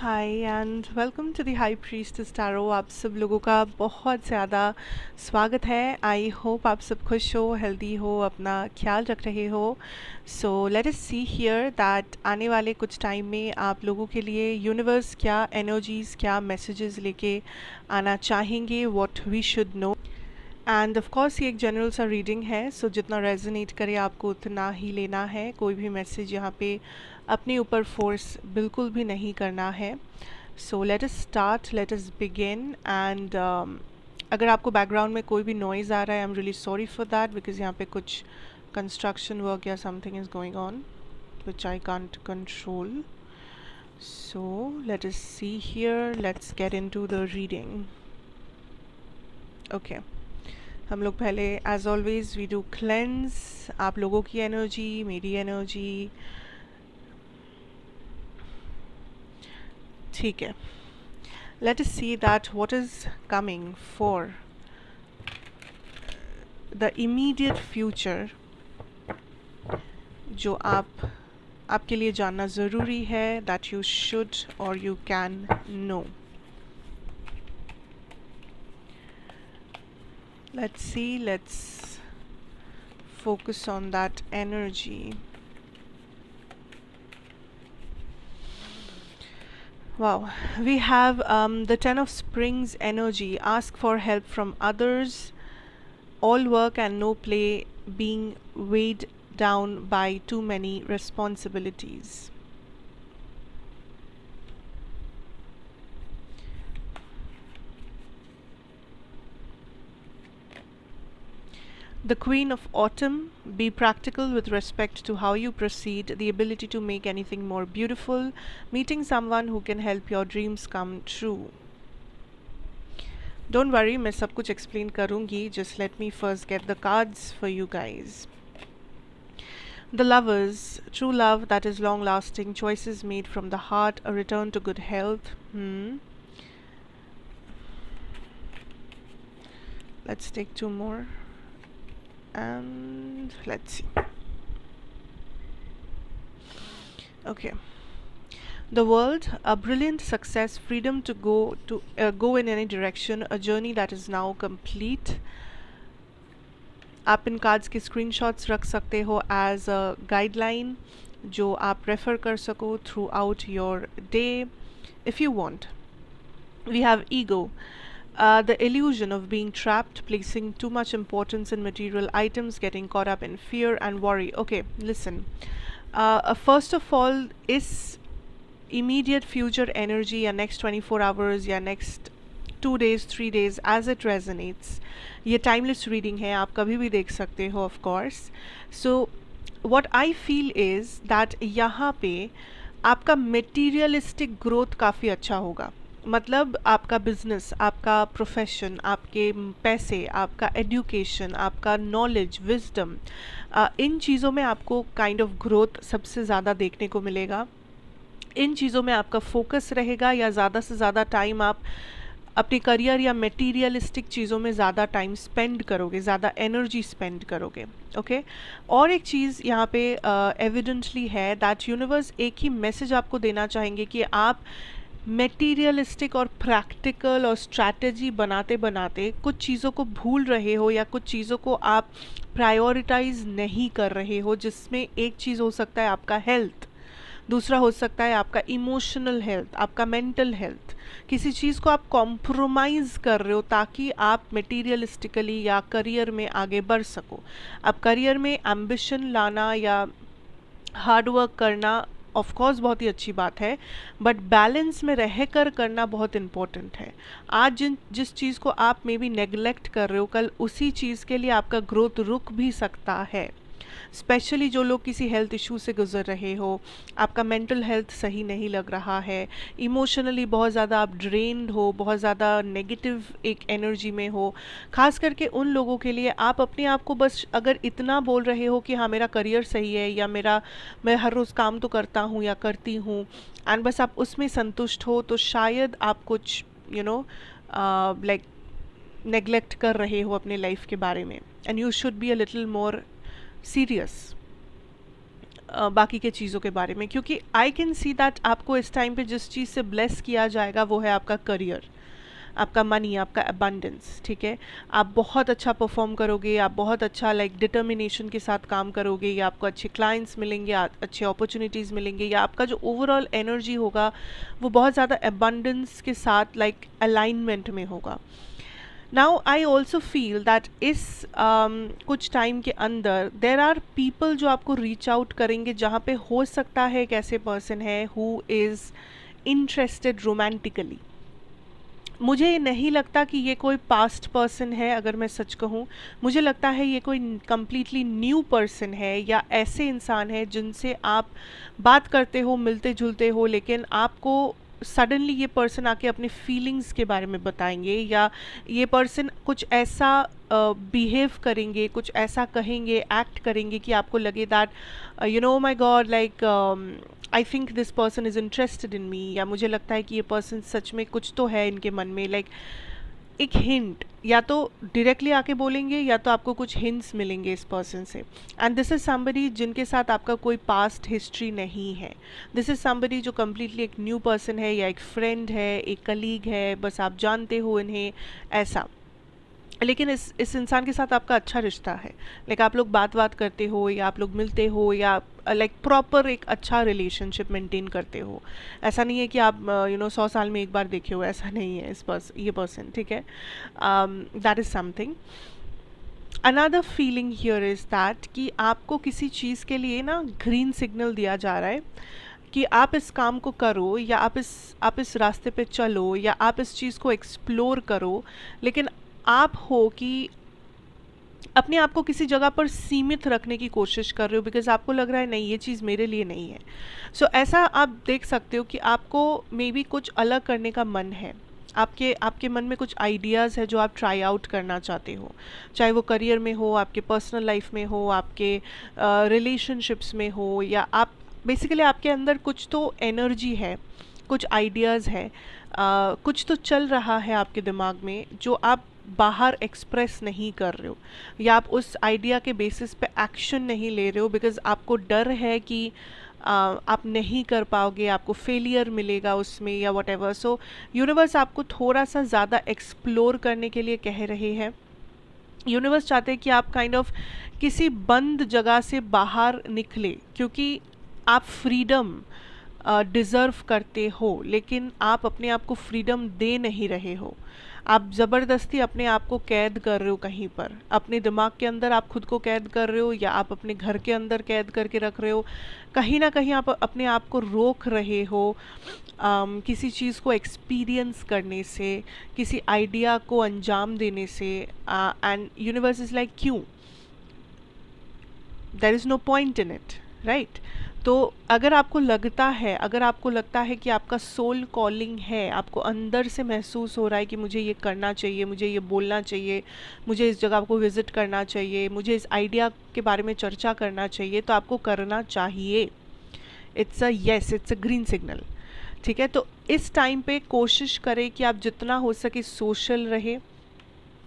Hi and welcome to the High Priestess tarot. आप सब लोगों का बहुत ज़्यादा स्वागत है। आई होप आप सब खुश हो, हेल्दी हो, अपना ख्याल रख रहे हो। सो let us see here that आने वाले कुछ टाइम में आप लोगों के लिए यूनिवर्स क्या एनर्जीज़, क्या मैसेजेस लेके आना चाहेंगे, what we should know. And of course ये एक जनरल सा रीडिंग है, सो जितना रेजोनेट करे आपको उतना ही लेना है। कोई भी मैसेज यहाँ पे अपने ऊपर फोर्स बिल्कुल भी नहीं करना है। सो let us start, let us begin. And अगर आपको बैकग्राउंड में कोई भी नॉइज़ आ रहा है, I am really sorry for that, because यहाँ पे कुछ कंस्ट्रक्शन वर्क या something is going on which I can't control. So let us see here, let's get into the reading. Okay, हम लोग पहले as always we do cleanse आप लोगों की एनर्जी, मेरी एनर्जी। ठीक है, let us see that what is coming for the immediate future, जो आपके लिए जानना ज़रूरी है, दैट यू शुड और you can know. Let's see, let's focus on that energy. Wow, we have the Ten of Springs energy. Ask for help from others. All work and no play, being weighed down by too many responsibilities. The Queen of Autumn, be practical with respect to how you proceed, the ability to make anything more beautiful, meeting someone who can help your dreams come true. Don't worry, मैं सब कुछ explain करूँगी, just let me first get the cards for you guys. The Lovers, true love that is long lasting, choices made from the heart, a return to good health. Let's take two more. And let's see. Okay, the World, a brilliant success, freedom to go in any direction, a journey that is now complete. आप इन cards के screenshots रख सकते हो as a guideline, जो आप refer कर सको through out your day if you want. We have ego, the illusion of being trapped, placing too much importance in material items, getting caught up in fear and worry. Okay, listen. First of all, is immediate future energy या next 24 hours या next 2 days 3 days as it resonates. ये timeless reading है, आप कभी भी देख सकते हो of course. So what I feel is that यहाँ पे आपका materialistic growth काफ़ी अच्छा होगा. मतलब आपका बिजनेस, आपका प्रोफेशन, आपके पैसे, आपका एजुकेशन, आपका नॉलेज, विजडम, इन चीज़ों में आपको काइंड ऑफ ग्रोथ सबसे ज़्यादा देखने को मिलेगा. इन चीज़ों में आपका फोकस रहेगा, या ज़्यादा से ज़्यादा टाइम आप अपने करियर या मटेरियलिस्टिक चीज़ों में ज़्यादा टाइम स्पेंड करोगे, ज़्यादा एनर्जी स्पेंड करोगे. ओके, और एक चीज़ यहाँ पे एविडेंटली है दैट यूनिवर्स एक ही मैसेज आपको देना चाहेंगे कि आप मटेरियलिस्टिक और प्रैक्टिकल और स्ट्रैटेजी बनाते बनाते कुछ चीज़ों को भूल रहे हो, या कुछ चीज़ों को आप प्रायोरिटाइज नहीं कर रहे हो, जिसमें एक चीज़ हो सकता है आपका हेल्थ, दूसरा हो सकता है आपका इमोशनल हेल्थ, आपका मेंटल हेल्थ. किसी चीज़ को आप कॉम्प्रोमाइज़ कर रहे हो ताकि आप मटेरियलिस्टिकली या करियर में आगे बढ़ सको. अब करियर में एम्बिशन लाना या हार्ड वर्क करना ऑफ कोर्स बहुत ही अच्छी बात है, बट बैलेंस में रहकर करना बहुत इम्पोर्टेंट है. आज जिस चीज़ को आप मे बी नेग्लेक्ट कर रहे हो, कल उसी चीज़ के लिए आपका ग्रोथ रुक भी सकता है. स्पेशली जो लोग किसी हेल्थ इशू से गुजर रहे हो, आपका मेंटल हेल्थ सही नहीं लग रहा है, इमोशनली बहुत ज़्यादा आप ड्रेन्ड हो, बहुत ज़्यादा नेगेटिव एक एनर्जी में हो. खास करके उन लोगों के लिए आप अपने आप को बस अगर इतना बोल रहे हो कि हाँ मेरा करियर सही है, या मैं हर रोज़ काम तो करता हूँ या करती हूँ, एंड बस आप उसमें संतुष्ट हो, तो शायद आप कुछ लाइक नेग्लेक्ट कर रहे हो अपने लाइफ के बारे में. And you should be a little more serious. बाकी के चीज़ों के बारे में, क्योंकि आई कैन सी दैट आपको इस टाइम पे जिस चीज़ से ब्लेस किया जाएगा वो है आपका करियर, आपका मनी, आपका अबंडेंस, ठीक है। आप बहुत अच्छा परफॉर्म करोगे, आप बहुत अच्छा लाइक डिटर्मिनेशन के साथ काम करोगे, या आपको अच्छे क्लाइंट्स मिलेंगे, अच्छे अपॉर्चुनिटीज़ मिलेंगे, या आपका जो ओवरऑल एनर्जी होगा वो बहुत ज़्यादा अबंडेंस के साथ लाइक अलाइनमेंट में होगा। Now I also feel that इस कुछ टाइम के अंदर देर आर पीपल जो आपको रीच आउट करेंगे, जहाँ पे हो सकता है एक ऐसे पर्सन है हु इज़ इंटरेस्टेड रोमांटिकली। मुझे ये नहीं लगता कि ये कोई पास्ट पर्सन है, अगर मैं सच कहूँ मुझे लगता है ये कोई कम्प्लीटली न्यू पर्सन है, या ऐसे इंसान है जिनसे आप बात करते हो, मिलते जुलते हो, लेकिन आपको सडनली ये पर्सन आके अपने फीलिंग्स के बारे में बताएंगे, या ये पर्सन कुछ ऐसा बिहेव करेंगे, कुछ ऐसा कहेंगे, एक्ट करेंगे कि आपको लगे that you know my god, like I think this person is interested in me, या मुझे लगता है कि ये पर्सन सच में कुछ तो है इनके मन में, लाइक एक हिंट, या तो डायरेक्टली आके बोलेंगे या तो आपको कुछ हिंट्स मिलेंगे इस पर्सन से। एंड दिस इज समबडी जिनके साथ आपका कोई पास्ट हिस्ट्री नहीं है, दिस इज समबडी जो कम्प्लीटली एक न्यू पर्सन है, या एक फ्रेंड है, एक कलीग है, बस आप जानते हो इन्हें ऐसा। लेकिन इस इंसान के साथ आपका अच्छा रिश्ता है, लाइक आप लोग बात करते हो, या आप लोग मिलते हो, या लाइक प्रॉपर एक अच्छा रिलेशनशिप मेंटेन करते हो। ऐसा नहीं है कि आप 100 साल में एक बार देखे हो, ऐसा नहीं है ये पर्सन, ठीक है। That is something. Another feeling here is that कि आपको किसी चीज़ के लिए ना ग्रीन सिग्नल दिया जा रहा है कि आप इस काम को करो, या आप इस रास्ते पे चलो, या आप इस चीज़ को एक्सप्लोर करो, लेकिन आप हो कि अपने आप को किसी जगह पर सीमित रखने की कोशिश कर रहे हो, बिकॉज आपको लग रहा है नहीं ये चीज़ मेरे लिए नहीं है। सो ऐसा आप देख सकते हो कि आपको मे बी कुछ अलग करने का मन है, आपके मन में कुछ आइडियाज़ है जो आप ट्राई आउट करना चाहते हो, चाहे वो करियर में हो, आपके पर्सनल लाइफ में हो, आपके रिलेशनशिप्स में हो, या आप बेसिकली आपके अंदर कुछ तो एनर्जी है, कुछ आइडियाज़ है, कुछ तो चल रहा है आपके दिमाग में जो आप बाहर एक्सप्रेस नहीं कर रहे हो, या आप उस आइडिया के बेसिस पे एक्शन नहीं ले रहे हो, बिकॉज आपको डर है कि आप नहीं कर पाओगे, आपको फेलियर मिलेगा उसमें, या वट एवर। सो यूनिवर्स आपको थोड़ा सा ज़्यादा एक्सप्लोर करने के लिए कह रहे हैं। यूनिवर्स चाहते हैं कि आप काइंड ऑफ किसी बंद जगह से बाहर निकले, क्योंकि आप फ्रीडम डिज़र्व करते हो, लेकिन आप अपने आप को फ्रीडम दे नहीं रहे हो। आप ज़बरदस्ती अपने आप को कैद कर रहे हो कहीं पर, अपने दिमाग के अंदर आप खुद को कैद कर रहे हो, या आप अपने घर के अंदर कैद करके रख रहे हो। कहीं ना कहीं आप अपने आप को रोक रहे हो किसी चीज़ को एक्सपीरियंस करने से, किसी आइडिया को अंजाम देने से। एंड यूनिवर्स इज़ लाइक क्यों, there is no point in it, right. तो अगर आपको लगता है कि आपका सोल कॉलिंग है, आपको अंदर से महसूस हो रहा है कि मुझे ये करना चाहिए, मुझे ये बोलना चाहिए, मुझे इस जगह को विज़िट करना चाहिए, मुझे इस आइडिया के बारे में चर्चा करना चाहिए, तो आपको करना चाहिए। इट्स अ ग्रीन सिग्नल, ठीक है। तो इस टाइम पे कोशिश करें कि आप जितना हो सके सोशल रहे,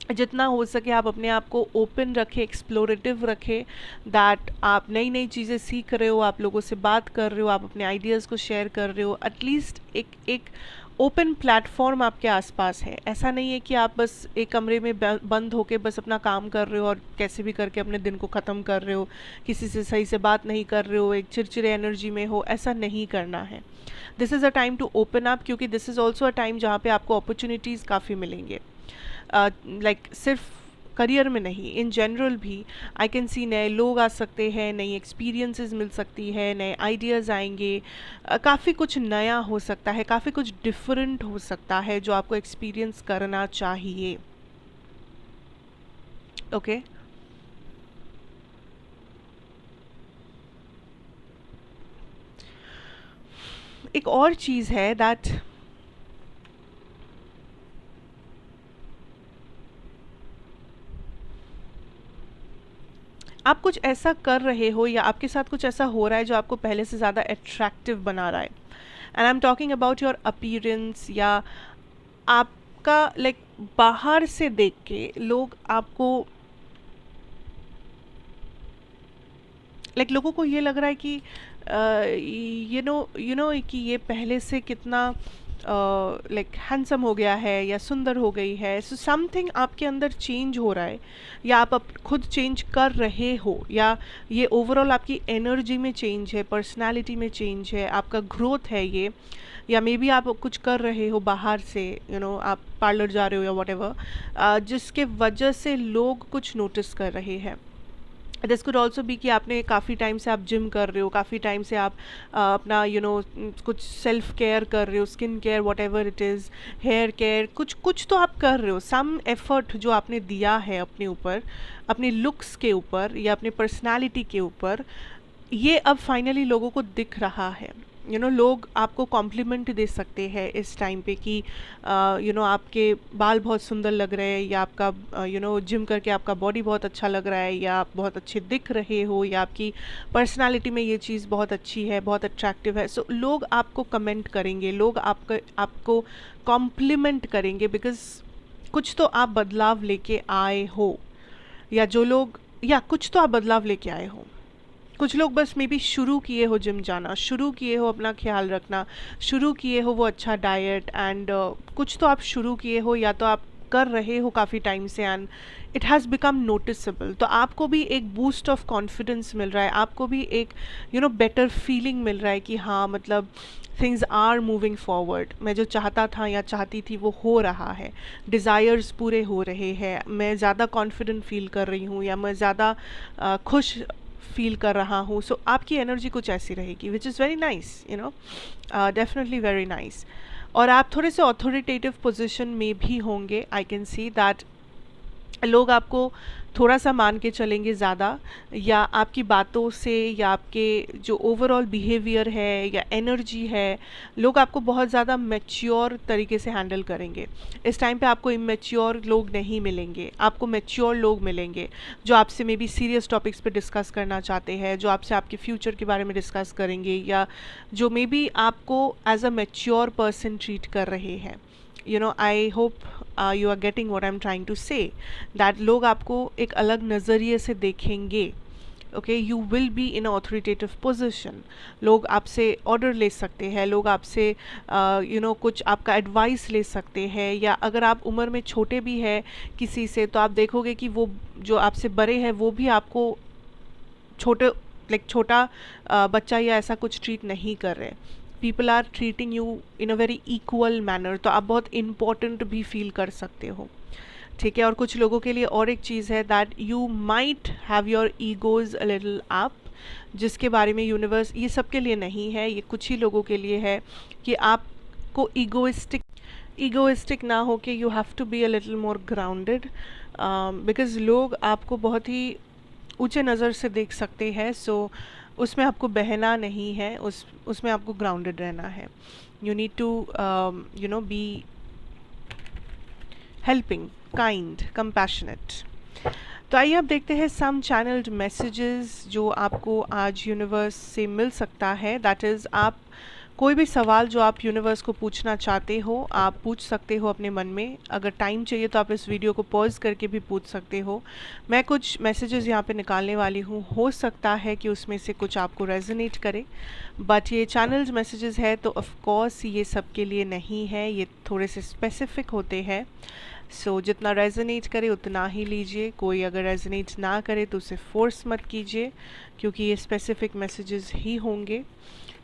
जितना हो सके आप अपने आप को ओपन रखें, एक्सप्लोरेटिव रखें, दैट आप नई नई चीज़ें सीख रहे हो, आप लोगों से बात कर रहे हो, आप अपने आइडियाज़ को शेयर कर रहे हो। एटलीस्ट एक ओपन प्लेटफॉर्म आपके आसपास है। ऐसा नहीं है कि आप बस एक कमरे में बंद होके बस अपना काम कर रहे हो और कैसे भी करके अपने दिन को ख़त्म कर रहे हो, किसी से सही से बात नहीं कर रहे हो, एक चिड़चिड़े एनर्जी में हो। ऐसा नहीं करना है। This is a time to open up, क्योंकि this is also a time जहाँ पे आपको अपॉर्चुनिटीज़ काफ़ी मिलेंगे। लाइक सिर्फ करियर में नहीं, इन जनरल भी आई कैन सी नए लोग आ सकते हैं, नई एक्सपीरियंसेस मिल सकती है, नए आइडियाज़ आएंगे, काफ़ी कुछ नया हो सकता है, काफ़ी कुछ डिफरेंट हो सकता है जो आपको एक्सपीरियंस करना चाहिए। ओके एक और चीज़ है दैट आप कुछ ऐसा कर रहे हो, या आपके साथ कुछ ऐसा हो रहा है जो आपको पहले से ज़्यादा अट्रैक्टिव बना रहा है। And I am talking about your appearance, या आपका लाइक बाहर से देख के लोग आपको लाइक लोगों को ये लग रहा है कि यू नो कि ये पहले से कितना लाइक हैंडसम हो गया है या सुंदर हो गई है. सो समथिंग आपके अंदर चेंज हो रहा है, या आप खुद चेंज कर रहे हो, या ये ओवरऑल आपकी एनर्जी में चेंज है, पर्सनालिटी में चेंज है, आपका ग्रोथ है ये. या मे बी आप कुछ कर रहे हो बाहर से, आप पार्लर जा रहे हो या वॉट एवर, जिसके वजह से लोग कुछ नोटिस कर रहे हैं. दिस कुड ऑल्सो बी कि आपने काफ़ी टाइम से आप जिम कर रहे हो, काफ़ी टाइम से आप अपना कुछ सेल्फ केयर कर रहे हो, skin care whatever it is, hair care, कुछ कुछ तो आप कर रहे हो. सम एफर्ट जो आपने दिया है अपने ऊपर, अपने लुक्स के ऊपर या अपने पर्सनालिटी के ऊपर, ये अब फाइनली लोगों को दिख रहा है. लोग आपको कॉम्प्लीमेंट दे सकते हैं इस टाइम पे कि आपके बाल बहुत सुंदर लग रहे हैं, या आपका जिम करके आपका बॉडी बहुत अच्छा लग रहा है, या आप बहुत अच्छे दिख रहे हो, या आपकी पर्सनालिटी में ये चीज़ बहुत अच्छी है, बहुत अट्रैक्टिव है. सो लोग आपको कमेंट करेंगे, लोग आपको कॉम्प्लीमेंट करेंगे, बिकॉज कुछ तो आप बदलाव लेके आए हो, या कुछ तो आप बदलाव लेके आए हो. कुछ लोग बस मे बी शुरू किए हो जिम जाना, शुरू किए हो अपना ख्याल रखना, शुरू किए हो वो अच्छा डाइट, एंड कुछ तो आप शुरू किए हो, या तो आप कर रहे हो काफ़ी टाइम से, and it has become noticeable. तो आपको भी एक बूस्ट ऑफ कॉन्फिडेंस मिल रहा है, आपको भी एक बेटर फीलिंग मिल रहा है कि हाँ, मतलब थिंग्स आर मूविंग फॉरवर्ड. मैं जो चाहता था या चाहती थी वो हो रहा है, डिज़ायर्स पूरे हो रहे हैं, मैं ज़्यादा कॉन्फिडेंट फील कर रही हूँ, या मैं ज़्यादा खुश फील कर रहा हूँ. सो आपकी एनर्जी कुछ ऐसी रहेगी, which is very nice, definitely very nice. और आप थोड़े से ऑथोरिटेटिव पोजिशन में भी होंगे. आई कैन सी दैट लोग आपको थोड़ा सा मान के चलेंगे ज़्यादा, या आपकी बातों से, या आपके जो ओवरऑल बिहेवियर है या एनर्जी है, लोग आपको बहुत ज़्यादा मैच्योर तरीके से हैंडल करेंगे. इस टाइम पे आपको इमेच्योर लोग नहीं मिलेंगे, आपको मैच्योर लोग मिलेंगे, जो आपसे मे बी सीरियस टॉपिक्स पे डिस्कस करना चाहते हैं, जो आपसे आपके फ्यूचर के बारे में डिस्कस करेंगे, या जो मे बी आपको as a mature person treat कर रहे हैं. I hope you are getting what I'm trying to say, that लोग आपको एक अलग नज़रिए से देखेंगे. Okay, you will be in authoritative position. लोग आपसे ऑर्डर ले सकते हैं, लोग आपसे कुछ आपका एडवाइस ले सकते हैं, या अगर आप उम्र में छोटे भी हैं किसी से, तो आप देखोगे कि वो जो आपसे बड़े हैं वो भी आपको छोटा बच्चा या ऐसा कुछ ट्रीट नहीं कर रहे. People are treating you in a very equal manner. तो आप बहुत इम्पॉर्टेंट भी फील कर सकते हो, ठीक है. और कुछ लोगों के लिए और एक चीज़ है that you might have your egos a little up, जिसके बारे में यूनिवर्स, ये सबके लिए नहीं है, ये कुछ ही लोगों के लिए है, कि आपको ईगोइस्टिक ना हो के you have to be a little more grounded, because लोग आपको बहुत ही ऊंचे नज़र से देख सकते हैं. सो उसमें आपको बहना नहीं है, उसमें आपको ग्राउंडेड रहना है. You need to be helping, kind, compassionate. तो आइए अब देखते हैं सम चैनल्ड मैसेजेस जो आपको आज यूनिवर्स से मिल सकता है. दैट इज़, आप कोई भी सवाल जो आप यूनिवर्स को पूछना चाहते हो, आप पूछ सकते हो अपने मन में. अगर टाइम चाहिए तो आप इस वीडियो को पॉज करके भी पूछ सकते हो. मैं कुछ मैसेजेस यहाँ पे निकालने वाली हूँ, हो सकता है कि उसमें से कुछ आपको रेजोनेट करे, बट ये चैनल्ड मैसेजेस है तो ऑफ कोर्स ये सबके लिए नहीं है, ये थोड़े से स्पेसिफिक होते हैं. सो जितना रेजोनेट करे उतना ही लीजिए. कोई अगर रेजोनेट ना करे तो उसे फोर्स मत कीजिए, क्योंकि ये स्पेसिफिक मैसेजेस ही होंगे.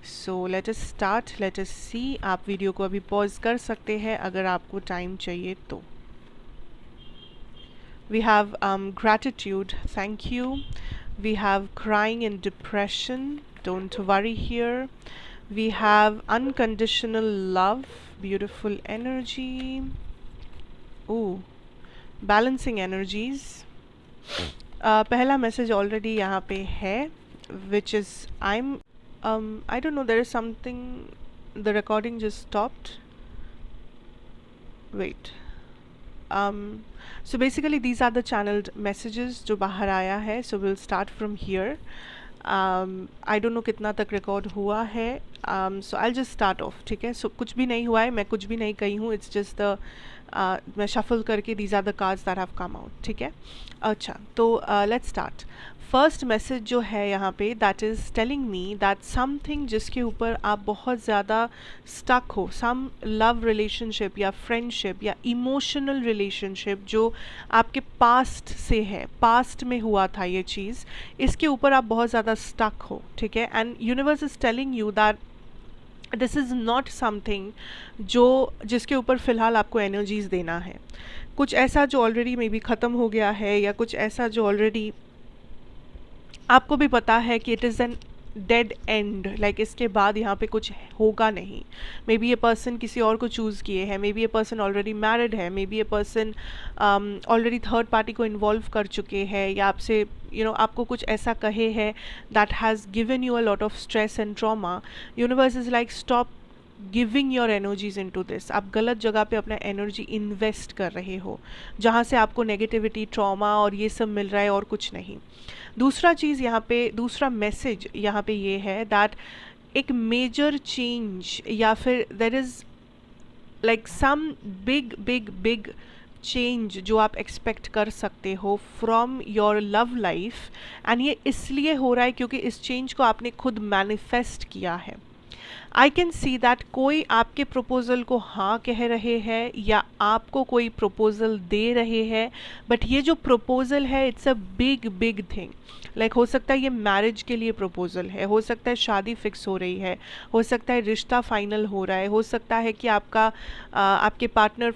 So let us start, let us see. आप वीडियो को अभी पॉज कर सकते हैं अगर आपको टाइम चाहिए तो. We have gratitude, thank you. We have crying and depression, don't worry here. We have unconditional love, beautiful energy. Ooh, balancing energies. पहला मैसेज ऑलरेडी यहाँ पे है, which is I don't know, there is something, the recording just stopped. Wait. So basically these are the channeled messages जो बाहर आया है. So we'll start from here. I don't know कितना तक रिकॉर्ड हुआ है. So I'll just start off, ठीक है. So कुछ भी नहीं हुआ है, मैं कुछ भी नहीं कही हूँ. It's just the मैं shuffle करके these are the cards that have come out, ठीक है. अच्छा, तो let's start. फर्स्ट मैसेज जो है यहाँ पे that is telling me that something जिसके ऊपर आप बहुत ज़्यादा स्टक हो, सम लव रिलेशनशिप या फ्रेंडशिप या इमोशनल रिलेशनशिप जो आपके पास्ट से है, पास्ट में हुआ था ये चीज़, इसके ऊपर आप बहुत ज़्यादा स्टक हो, ठीक है। And universe is telling you that this is not something जो जिसके ऊपर फ़िलहाल आपको एनर्जीज देना है। कुछ ऐसा जो ऑलरेडी मे बी ख़त्म हो गया है, या कुछ ऐसा जो ऑलरेडी आपको भी पता है कि it is an dead and, like इसके बाद यहाँ पे कुछ होगा नहीं। मे बी ये पर्सन किसी और को चूज़ किए हैं, मे बी ये पर्सन ऑलरेडी मैरिड है, मे बी ये पर्सन ऑलरेडी थर्ड पार्टी को इन्वॉल्व कर चुके हैं, या आपसे आपको कुछ ऐसा कहे है that has given you a lot of stress and trauma. Universe is like stop giving your energies in to this. आप गलत जगह पे अपना एनर्जी इन्वेस्ट कर रहे हो, जहाँ से आपको नेगेटिविटी, ट्रॉमा और ये सब मिल रहा है और कुछ नहीं। दूसरा चीज़ यहाँ पे, दूसरा मैसेज यहाँ पे ये है दैट एक मेजर चेंज या फिर there is like some big big big change जो आप एक्सपेक्ट कर सकते हो from your love life. And ये इसलिए हो रहा है क्योंकि इस चेंज को आपने खुद मैनिफेस्ट किया है। आई कैन सी दैट कोई आपके प्रपोज़ल को हाँ कह रहे हैं या आपको कोई प्रपोज़ल दे रहे हैं, बट ये जो प्रपोज़ल है it's a big big thing. Like हो सकता है ये मैरिज के लिए प्रपोज़ल है, हो सकता है शादी फिक्स हो रही है, हो सकता है रिश्ता फाइनल हो रहा है, हो सकता है कि आपके पार्टनर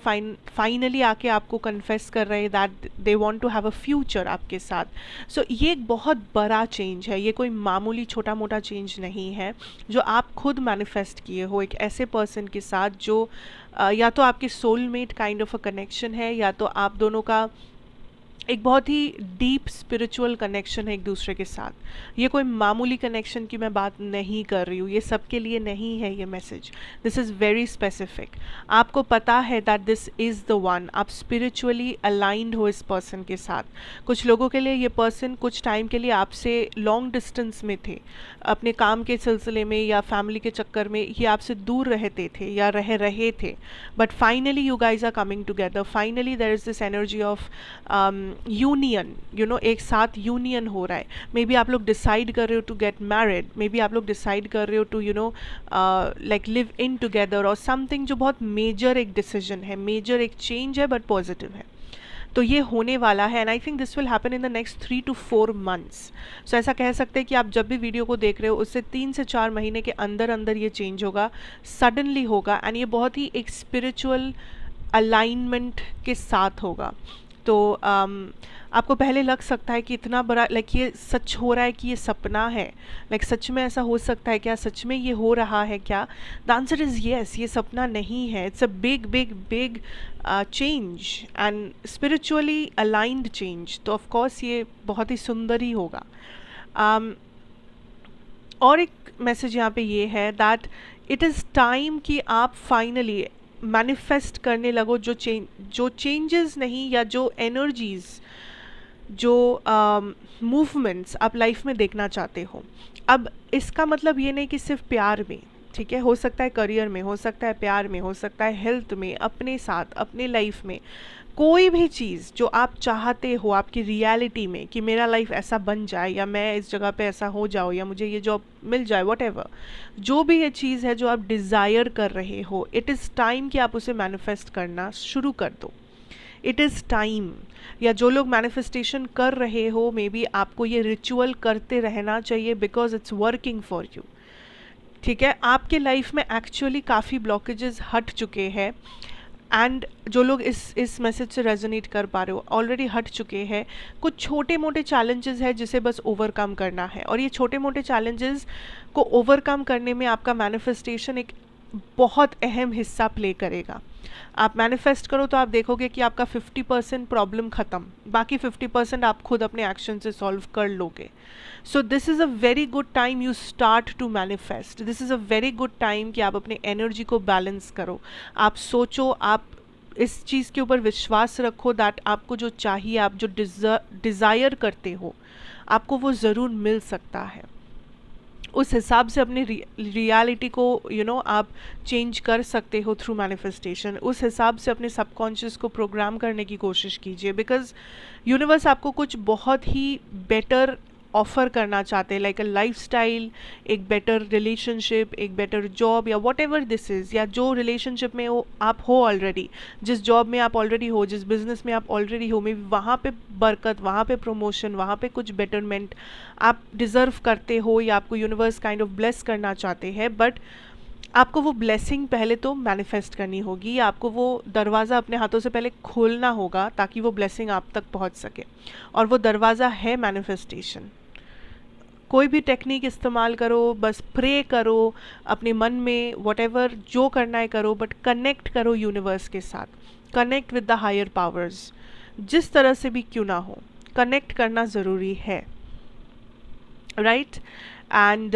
फाइनली आके आपको कन्फेस कर रहे हैं that they want to have a future आपके साथ। सो ये एक बहुत बड़ा चेंज है, ये कोई मामूली छोटा मोटा चेंज नहीं है जो आप खुद मैनिफेस्ट किए हो एक ऐसे पर्सन के साथ जो या तो आपके soulmate kind of a connection है, या तो आप दोनों का एक बहुत ही डीप स्पिरिचुअल कनेक्शन है एक दूसरे के साथ। ये कोई मामूली कनेक्शन की मैं बात नहीं कर रही हूँ, ये सबके लिए नहीं है ये message. This is very specific. आपको पता है that this is the one, आप स्पिरिचुअली अलाइंड हो इस पर्सन के साथ। कुछ लोगों के लिए ये पर्सन कुछ टाइम के लिए आपसे लॉन्ग डिस्टेंस में थे, अपने काम के सिलसिले में या फैमिली के चक्कर में ये आपसे दूर रहते थे या रह रहे थे, but finally you guys are coming together. Finally there is this energy of union, एक साथ यूनियन हो रहा है। मे बी आप लोग डिसाइड कर रहे हो to get married, may be आप लोग डिसाइड कर रहे हो to like live in together और समथिंग जो बहुत मेजर एक डिसीजन है, मेजर एक चेंज है बट पॉजिटिव है। तो ये होने वाला है and I think this will happen in the next 3 to 4 months। सो ऐसा कह सकते हैं कि आप जब भी वीडियो को देख रहे हो उससे 3 से 4 महीने के अंदर अंदर ये चेंज होगा, सडनली होगा, एंड ये बहुत ही एक स्पिरिचुअल अलाइनमेंट के साथ होगा। तो आपको पहले लग सकता है कि इतना बड़ा, लाइक ये सच हो रहा है कि ये सपना है, लाइक सच में ऐसा हो सकता है क्या, सच में ये हो रहा है क्या? द आंसर इज़ येस, ये सपना नहीं है। It's a big big big change and spiritually aligned change. तो ऑफ कोर्स ये बहुत ही सुंदर ही होगा। और एक मैसेज यहाँ पे ये है दैट इट इज़ टाइम कि आप फाइनली मैनिफेस्ट करने लगो जो चेंजेस नहीं, या जो एनर्जीज, जो मूवमेंट्स आप लाइफ में देखना चाहते हो। अब इसका मतलब ये नहीं कि सिर्फ प्यार में, ठीक है, हो सकता है करियर में, हो सकता है प्यार में, हो सकता है हेल्थ में, अपने साथ, अपने लाइफ में, कोई भी चीज़ जो आप चाहते हो आपकी रियलिटी में कि मेरा लाइफ ऐसा बन जाए, या मैं इस जगह पे ऐसा हो जाऊँ, या मुझे ये जॉब मिल जाए, व्हाटएवर, जो भी ये चीज़ है जो आप डिज़ायर कर रहे हो, इट इज़ टाइम कि आप उसे मैनिफेस्ट करना शुरू कर दो। It is time. या जो लोग मैनिफेस्टेशन कर रहे हो, मे बी आपको ये रिचुअल करते रहना चाहिए because it's working for you, ठीक है। आपके लाइफ में एक्चुअली काफ़ी ब्लॉकेजेस हट चुके हैं, एंड जो लोग इस मैसेज से रेजोनेट कर पा रहे हो ऑलरेडी हट चुके हैं। कुछ छोटे मोटे चैलेंजेस हैं जिसे बस ओवरकम करना है, और ये छोटे मोटे चैलेंजेस को ओवरकम करने में आपका मैनिफेस्टेशन एक बहुत अहम हिस्सा प्ले करेगा। आप मैनिफेस्ट करो तो आप देखोगे कि आपका 50% प्रॉब्लम ख़त्म, बाकी 50% आप खुद अपने एक्शन से सॉल्व कर लोगे। So this is a very good time you start to manifest. This is a very good time कि आप अपने एनर्जी को बैलेंस करो, आप सोचो, आप इस चीज़ के ऊपर विश्वास रखो दैट आपको जो चाहिए, आप जो डिज़ायर करते हो, आपको वो ज़रूर मिल सकता है। उस हिसाब से अपनी रियलिटी को आप चेंज कर सकते हो थ्रू मैनिफेस्टेशन। उस हिसाब से अपने सबकॉन्शियस को प्रोग्राम करने की कोशिश कीजिए, बिकॉज यूनिवर्स आपको कुछ बहुत ही बेटर ऑफर करना चाहते हैं, लाइक अ लाइफस्टाइल, एक बेटर रिलेशनशिप, एक बेटर जॉब, या वट एवर दिस इज़, या जो रिलेशनशिप में वो आप हो ऑलरेडी, जिस जॉब में आप ऑलरेडी हो, जिस बिजनेस में आप ऑलरेडी हो, मे बी वहाँ पे बरकत, वहाँ पे प्रमोशन, वहाँ पे कुछ बेटरमेंट आप डिज़र्व करते हो, या आपको यूनिवर्स काइंड ऑफ ब्लेस करना चाहते हैं, बट आपको वो ब्लेसिंग पहले तो मैनिफेस्ट करनी होगी, या आपको वो दरवाज़ा अपने हाथों से पहले खोलना होगा ताकि वो ब्लेसिंग आप तक पहुंच सके। और वो दरवाज़ा है मैनिफेस्टेशन। कोई भी टेक्निक इस्तेमाल करो, बस प्रे करो अपने मन में, वॉटेवर जो करना है करो, बट कनेक्ट करो यूनिवर्स के साथ, connect with the higher powers, जिस तरह से भी क्यों ना हो, कनेक्ट करना ज़रूरी है, right? And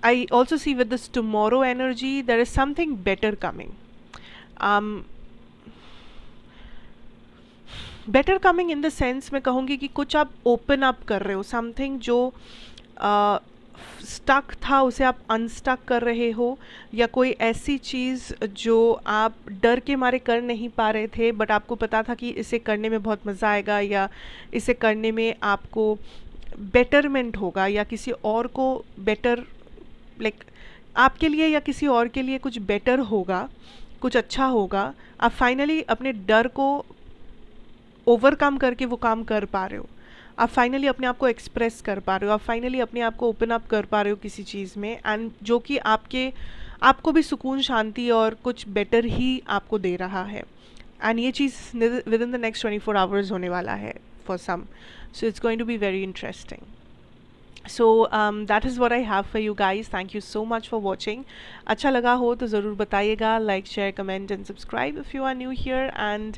I also see with this tomorrow energy there is something better coming. Better coming in the sense मैं कहूँगी कि कुछ आप ओपन अप कर रहे हो, समथिंग जो स्टक था उसे आप अनस्टक कर रहे हो, या कोई ऐसी चीज़ जो आप डर के मारे कर नहीं पा रहे थे बट आपको पता था कि इसे करने में बहुत मज़ा आएगा, या इसे करने में आपको बेटरमेंट होगा, या किसी और को बेटर, लाइक आपके लिए या किसी और के लिए कुछ बेटर होगा, कुछ अच्छा होगा, आप फाइनली अपने डर को ओवरकम करके वो काम कर पा रहे हो, आप फाइनली अपने आप को एक्सप्रेस कर पा रहे हो, आप फाइनली अपने आप को ओपन अप कर पा रहे हो किसी चीज़ में, एंड जो कि आपको भी सुकून, शांति और कुछ बेटर ही आपको दे रहा है। एंड ये चीज़ within the next 24 hours होने वाला है for some, so it's going to be very interesting. So that is what I have for you guys. Thank you so much for watching. अच्छा लगा हो तो ज़रूर बताइएगा, like, share, comment and subscribe if you are new here. And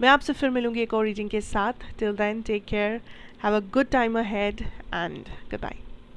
मैं आपसे फिर मिलूँगी एक और रीडिंग के साथ. Till then take care, have a good time ahead and good bye.